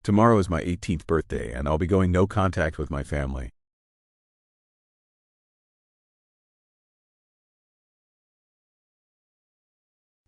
Tomorrow is my 18th birthday, and I'll be going no contact with my family.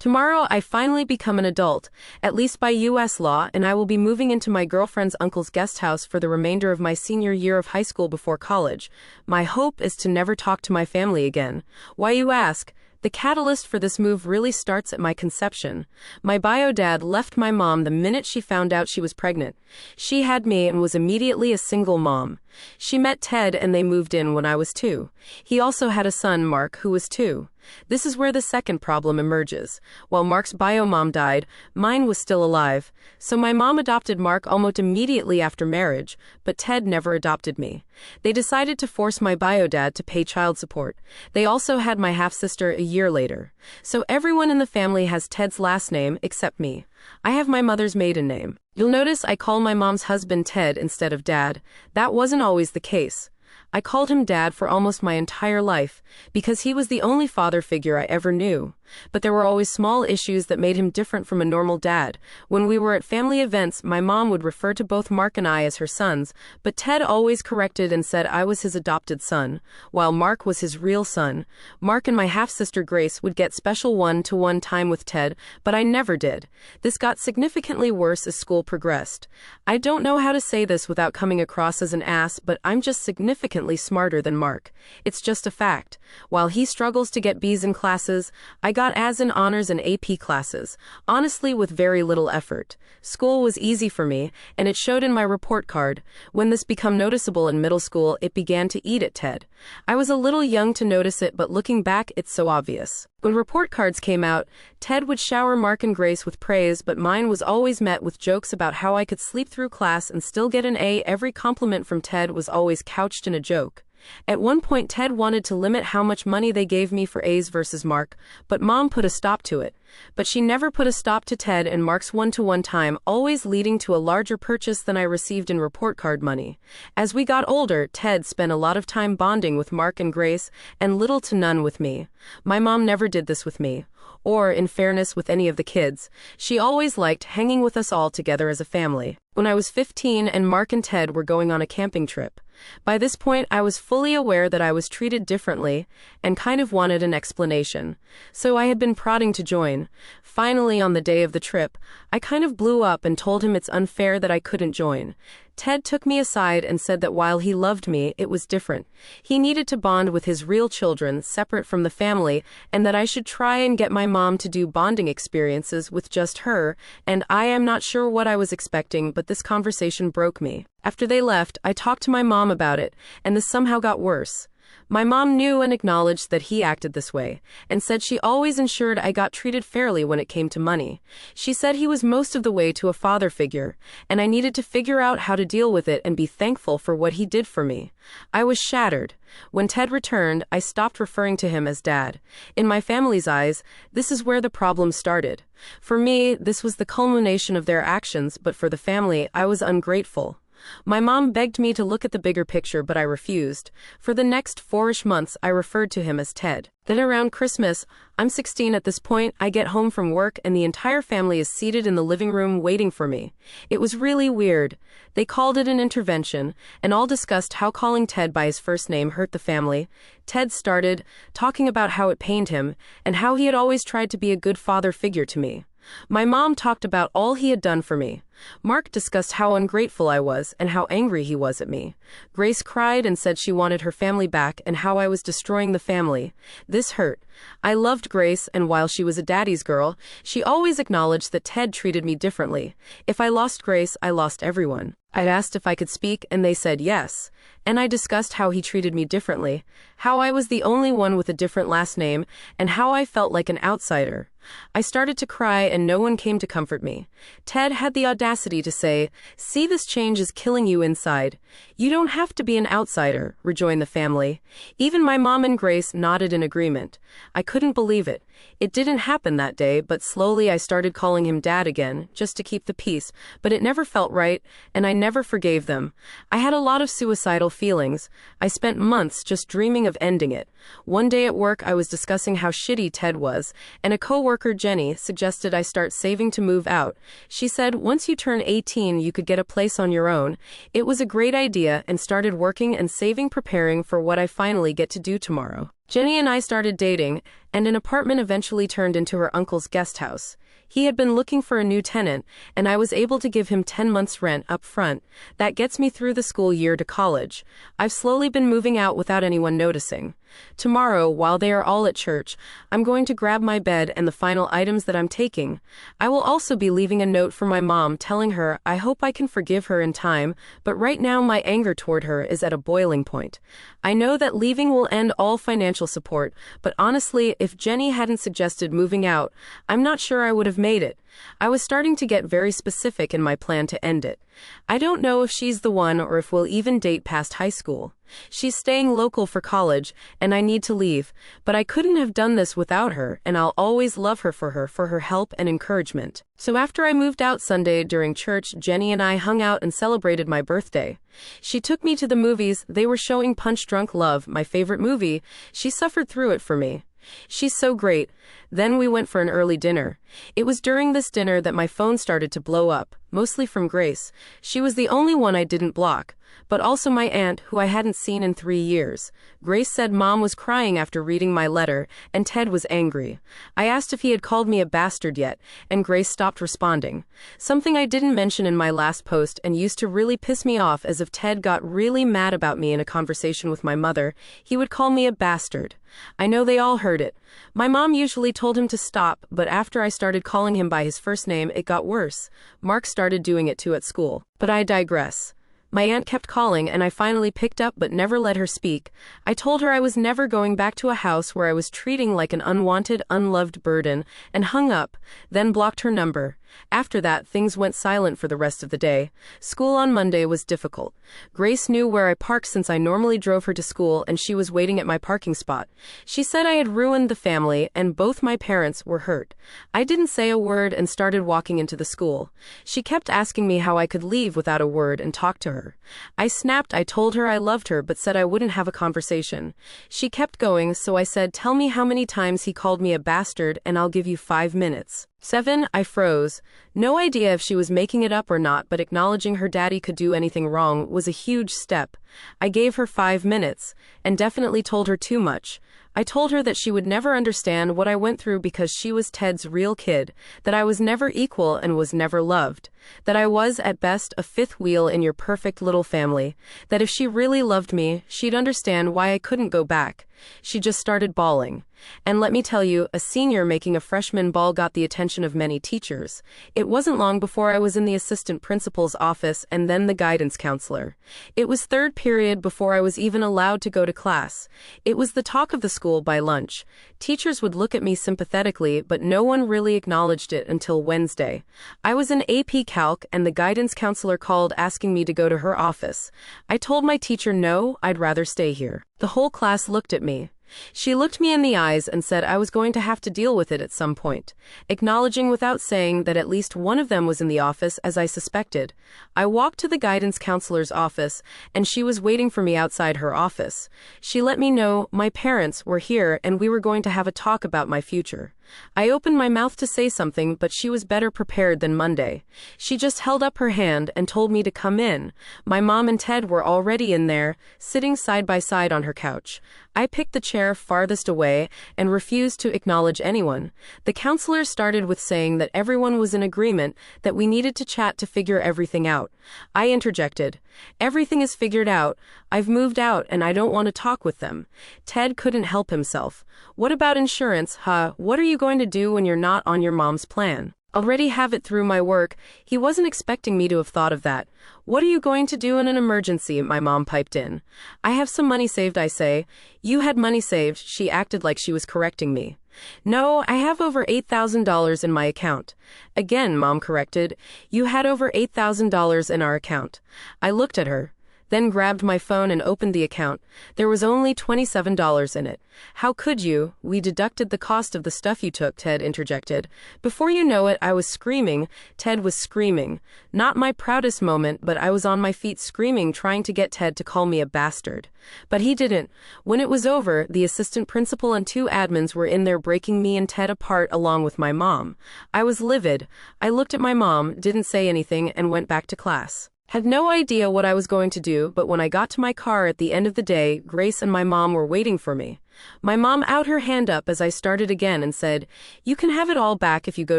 Tomorrow I finally become an adult, at least by US law, and I will be moving into my girlfriend's uncle's guest house for the remainder of my senior year of high school before college. My hope is to never talk to my family again. Why, you ask? The catalyst for this move really starts at my conception. My bio dad left my mom the minute she found out she was pregnant. She had me and was immediately a single mom. She met Ted and they moved in when I was 2. He also had a son, Mark, who was 2. This is where the second problem emerges. While Mark's bio mom died, mine was still alive. So my mom adopted Mark almost immediately after marriage, but Ted never adopted me. They decided to force my bio dad to pay child support. They also had my half-sister a year later. So everyone in the family has Ted's last name except me. I have my mother's maiden name. You'll notice I call my mom's husband Ted instead of Dad. That wasn't always the case. I called him Dad for almost my entire life, because he was the only father figure I ever knew. But there were always small issues that made him different from a normal dad. When we were at family events, my mom would refer to both Mark and I as her sons, but Ted always corrected and said I was his adopted son, while Mark was his real son. Mark and my half-sister Grace would get special one-to-one time with Ted, but I never did. This got significantly worse as school progressed. I don't know how to say this without coming across as an ass, but I'm just significantly smarter than Mark. It's just a fact. While he struggles to get B's in classes, I got A's in honors and AP classes, honestly with very little effort. School was easy for me, and it showed in my report card. When this became noticeable in middle school, it began to eat at Ted. I was a little young to notice it, but looking back, it's so obvious. When report cards came out, Ted would shower Mark and Grace with praise, but mine was always met with jokes about how I could sleep through class and still get an A. Every compliment from Ted was always couched in a joke. At one point, Ted wanted to limit how much money they gave me for A's versus Mark, but Mom put a stop to it. But she never put a stop to Ted and Mark's one-to-one time, always leading to a larger purchase than I received in report card money. As we got older, Ted spent a lot of time bonding with Mark and Grace, and little to none with me. My mom never did this with me, or, in fairness, with any of the kids. She always liked hanging with us all together as a family. When I was 15 and Mark and Ted were going on a camping trip. By this point, I was fully aware that I was treated differently and kind of wanted an explanation. So I had been prodding to join. Finally, on the day of the trip, I kind of blew up and told him it's unfair that I couldn't join. Ted took me aside and said that while he loved me, it was different. He needed to bond with his real children, separate from the family, and that I should try and get my mom to do bonding experiences with just her, and I am not sure what I was expecting, but this conversation broke me. After they left, I talked to my mom about it, and this somehow got worse. My mom knew and acknowledged that he acted this way, and said she always ensured I got treated fairly when it came to money. She said he was most of the way to a father figure, and I needed to figure out how to deal with it and be thankful for what he did for me. I was shattered. When Ted returned, I stopped referring to him as Dad. In my family's eyes, this is where the problem started. For me, this was the culmination of their actions, but for the family, I was ungrateful. My mom begged me to look at the bigger picture, but I refused. For the next 4-ish months, I referred to him as Ted. Then around Christmas, I'm 16 at this point, I get home from work and the entire family is seated in the living room waiting for me. It was really weird. They called it an intervention, and all discussed how calling Ted by his first name hurt the family. Ted started talking about how it pained him, and how he had always tried to be a good father figure to me. My mom talked about all he had done for me. Mark discussed how ungrateful I was and how angry he was at me. Grace cried and said she wanted her family back and how I was destroying the family. This hurt. I loved Grace, and while she was a daddy's girl, she always acknowledged that Ted treated me differently. If I lost Grace, I lost everyone. I'd asked if I could speak, and they said yes. And I discussed how he treated me differently, how I was the only one with a different last name, and how I felt like an outsider. I started to cry and no one came to comfort me. Ted had the audacity to say, "See, this change is killing you inside. You don't have to be an outsider," rejoined the family. Even my mom and Grace nodded in agreement. I couldn't believe it. It didn't happen that day, but slowly I started calling him Dad again, just to keep the peace, but it never felt right, and I never forgave them. I had a lot of suicidal feelings. I spent months just dreaming of ending it. One day at work, I was discussing how shitty Ted was, and a coworker, Jenny, suggested I start saving to move out. She said once you turn 18, you could get a place on your own. It was a great idea, and started working and saving, preparing for what I finally get to do tomorrow. Jenny and I started dating, and an apartment eventually turned into her uncle's guest house. He had been looking for a new tenant, and I was able to give him 10 months' rent up front. That gets me through the school year to college. I've slowly been moving out without anyone noticing. Tomorrow, while they are all at church, I'm going to grab my bed and the final items that I'm taking. I will also be leaving a note for my mom telling her I hope I can forgive her in time, but right now my anger toward her is at a boiling point. I know that leaving will end all financial support, but honestly, if Jenny hadn't suggested moving out, I'm not sure I would have made it. I was starting to get very specific in my plan to end it. I don't know if she's the one or if we'll even date past high school. She's staying local for college, and I need to leave, but I couldn't have done this without her, and I'll always love her for her help and encouragement. So after I moved out Sunday during church, Jenny and I hung out and celebrated my birthday. She took me to the movies. They were showing Punch Drunk Love, my favorite movie. She suffered through it for me. She's so great. Then we went for an early dinner. It was during this dinner that my phone started to blow up, mostly from Grace. She was the only one I didn't block, but also my aunt, who I hadn't seen in 3 years. Grace said Mom was crying after reading my letter, and Ted was angry. I asked if he had called me a bastard yet, and Grace stopped responding. Something I didn't mention in my last post and used to really piss me off, as if Ted got really mad about me in a conversation with my mother, he would call me a bastard. I know they all heard it. My mom usually told him to stop, but after I started calling him by his first name, it got worse. Mark started doing it too at school. But I digress. My aunt kept calling, and I finally picked up but never let her speak. I told her I was never going back to a house where I was treating like an unwanted, unloved burden, and hung up, then blocked her number. After that, things went silent for the rest of the day. School on Monday was difficult. Grace knew where I parked since I normally drove her to school, and she was waiting at my parking spot. She said I had ruined the family, and both my parents were hurt. I didn't say a word and started walking into the school. She kept asking me how I could leave without a word and talk to her. I snapped. I told her I loved her but said I wouldn't have a conversation. She kept going, so I said, "Tell me how many times he called me a bastard and I'll give you 5 minutes." 7. I froze. No idea if she was making it up or not, but acknowledging her daddy could do anything wrong was a huge step. I gave her 5 minutes, and definitely told her too much. I told her that she would never understand what I went through because she was Ted's real kid, that I was never equal and was never loved, that I was, at best, a fifth wheel in your perfect little family, that if she really loved me, she'd understand why I couldn't go back. She just started bawling. And let me tell you, a senior making a freshman bawl got the attention of many teachers. It wasn't long before I was in the assistant principal's office and then the guidance counselor. It was third period before I was even allowed to go to class. It was the talk of the school by lunch. Teachers would look at me sympathetically, but no one really acknowledged it until Wednesday. I was in AP Calc, and the guidance counselor called asking me to go to her office. I told my teacher no, I'd rather stay here. The whole class looked at me. She looked me in the eyes and said I was going to have to deal with it at some point, acknowledging without saying that at least one of them was in the office, as I suspected. I walked to the guidance counselor's office, and she was waiting for me outside her office. She let me know my parents were here and we were going to have a talk about my future. I opened my mouth to say something, but she was better prepared than Monday. She just held up her hand and told me to come in. My mom and Ted were already in there, sitting side by side on her couch. I picked the chair farthest away and refused to acknowledge anyone. The counselor started with saying that everyone was in agreement, that we needed to chat to figure everything out. I interjected. Everything is figured out. I've moved out and I don't want to talk with them. Ted couldn't help himself. What about insurance, huh? What are you going to do when you're not on your mom's plan? Already have it through my work. He wasn't expecting me to have thought of that. What are you going to do in an emergency? My mom piped in. I have some money saved, I say. You had money saved. She acted like she was correcting me. No, I have over $8,000 in my account. Again, Mom corrected. You had over $8,000 in our account. I looked at her. then grabbed my phone and opened the account. There was only $27 in it. How could you? We deducted the cost of the stuff you took, Ted interjected. Before you know it, I was screaming. Ted was screaming. Not my proudest moment, but I was on my feet screaming, trying to get Ted to call me a bastard. But he didn't. When it was over, the assistant principal and 2 admins were in there breaking me and Ted apart along with my mom. I was livid. I looked at my mom, didn't say anything, and went back to class. Had no idea what I was going to do, but when I got to my car at the end of the day, Grace and my mom were waiting for me. My mom out her hand up as I started again and said, "You can have it all back if you go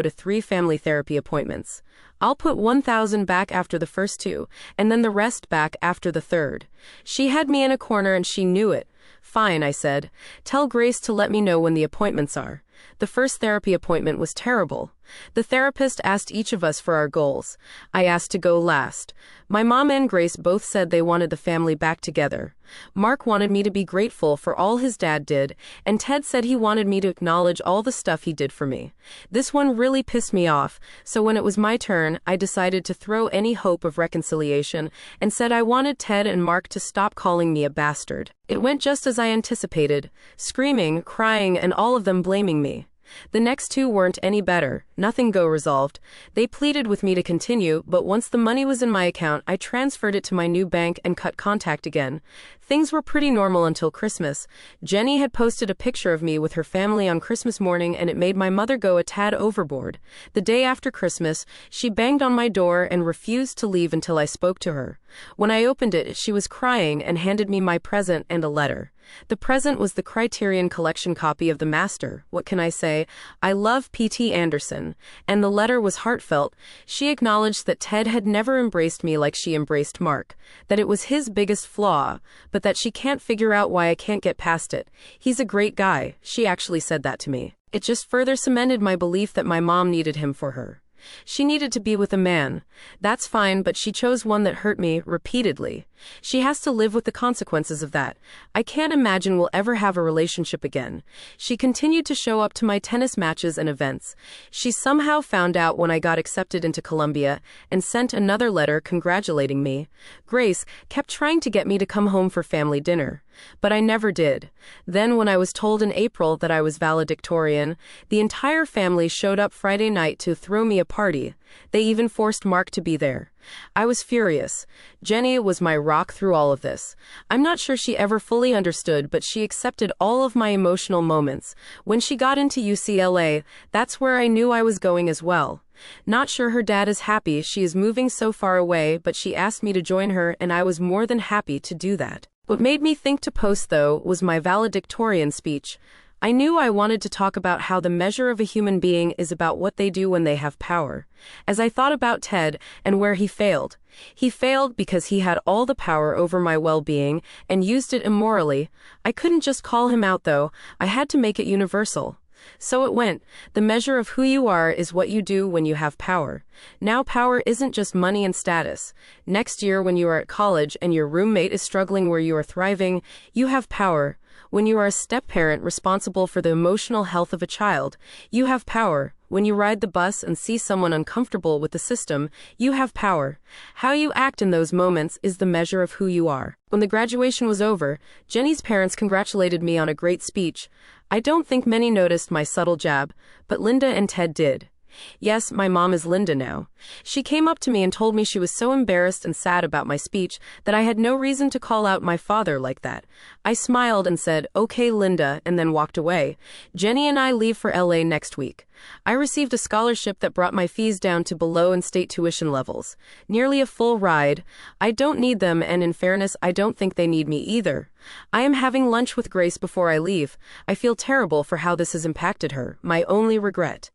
to 3 family therapy appointments. I'll put 1,000 back after the first 2, and then the rest back after the third." She had me in a corner and she knew it. "Fine," I said. "Tell Grace to let me know when the appointments are." The first therapy appointment was terrible. The therapist asked each of us for our goals. I asked to go last. My mom and Grace both said they wanted the family back together. Mark wanted me to be grateful for all his dad did, and Ted said he wanted me to acknowledge all the stuff he did for me. This one really pissed me off, so when it was my turn, I decided to throw any hope of reconciliation and said I wanted Ted and Mark to stop calling me a bastard. It went just as I anticipated, screaming, crying, and all of them blaming me. The next 2 weren't any better, nothing go resolved. They pleaded with me to continue, but once the money was in my account, I transferred it to my new bank and cut contact again. Things were pretty normal until Christmas. Jenny had posted a picture of me with her family on Christmas morning, and it made my mother go a tad overboard. The day after Christmas, she banged on my door and refused to leave until I spoke to her. When I opened it, she was crying and handed me my present and a letter. The present was the Criterion Collection copy of The Master. What can I say? I love P.T. Anderson. And the letter was heartfelt. She acknowledged that Ted had never embraced me like she embraced Mark, that it was his biggest flaw, but that she can't figure out why I can't get past it. He's a great guy. She actually said that to me. It just further cemented my belief that my mom needed him for her. She needed to be with a man. That's fine, but she chose one that hurt me repeatedly. She has to live with the consequences of that. I can't imagine we'll ever have a relationship again. She continued to show up to my tennis matches and events. She somehow found out when I got accepted into Columbia and sent another letter congratulating me. Grace kept trying to get me to come home for family dinner, but I never did. Then when I was told in April that I was valedictorian, the entire family showed up Friday night to throw me a party. They even forced Mark to be there. I was furious. Jenny was my rock through all of this. I'm not sure she ever fully understood, but she accepted all of my emotional moments. When she got into UCLA, that's where I knew I was going as well. Not sure her dad is happy she is moving so far away, but she asked me to join her and I was more than happy to do that. What made me think to post, though, was my valedictorian speech. I knew I wanted to talk about how the measure of a human being is about what they do when they have power. As I thought about Ted and where he failed because he had all the power over my well-being and used it immorally. I couldn't just call him out, though. I had to make it universal. So it went. The measure of who you are is what you do when you have power. Now power isn't just money and status. Next year when you are at college and your roommate is struggling where you are thriving, you have power. When you are a step-parent responsible for the emotional health of a child, you have power. When you ride the bus and see someone uncomfortable with the system, you have power. How you act in those moments is the measure of who you are. When the graduation was over, Jenny's parents congratulated me on a great speech. I don't think many noticed my subtle jab, but Linda and Ted did. Yes, my mom is Linda now. She came up to me and told me she was so embarrassed and sad about my speech that I had no reason to call out my father like that. I smiled and said, "Okay, Linda," and then walked away. Jenny and I leave for LA next week. I received a scholarship that brought my fees down to below in-state tuition levels. Nearly a full ride. I don't need them, and in fairness, I don't think they need me either. I am having lunch with Grace before I leave. I feel terrible for how this has impacted her. My only regret